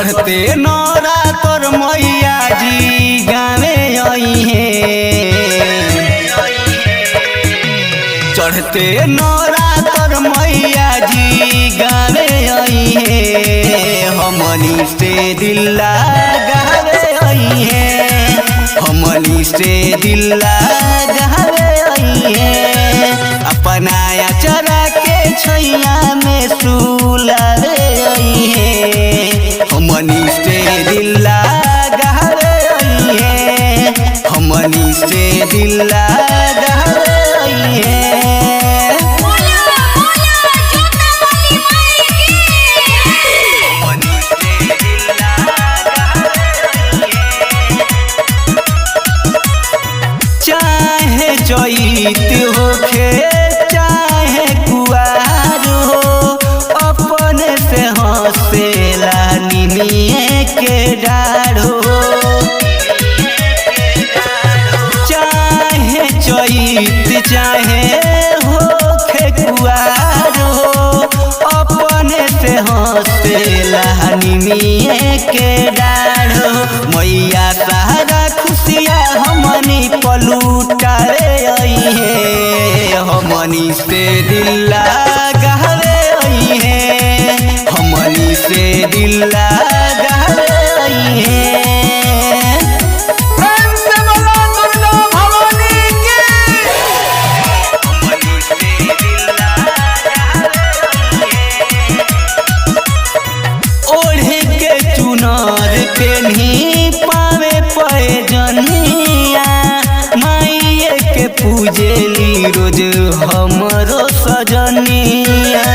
चढ़ते नौरा तोर मैया जी गावे आई है। चढ़ते नौरा तोर मैया जी गावे आई है। हमनी से दिल लगावे आई है। हमनी से दिल लगावे आई है। अपनाया चरा के छैया में सुलावे आई है। हमनी से दिल लगावे आई है। हमनी से दिल लगावे आई है। चाहे चैत होखे चाहे कुआर हो, अपने से हंसेला निमिये के डाढ़ हो। चाहे चैत चाहे होखे कुआर हो, अपने से हंसेला निमिये के डाढ़ हो। मैया सारा खुशिया हमनी पलूटावे आई है। हमनी से दिल लगावे आई है। हमनी से दिल लगावे आई है। ओढ़े के चुनर पेन्ही पावे पैजनिया, माइये के पूजेली रोज हमरो सजनिया।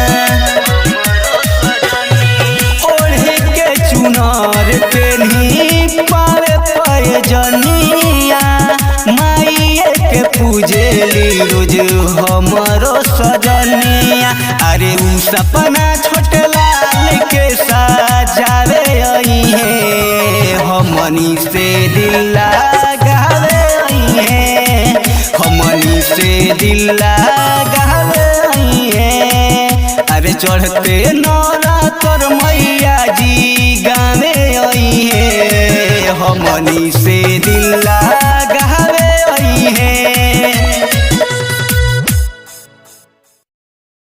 ओढ़े के चुनर पेन्ही पावे पैजनिया, माइये के पूजेली रोज हमरो सजनिया। अरे उ सपना छोटे लाल के सजावे आई है। हमनी से दिल लगावे आई है। हमनी से दिल लगावे आई है। अरे चढ़ते नौरा तोर मैया जी गावे आई है। हमनी से दिल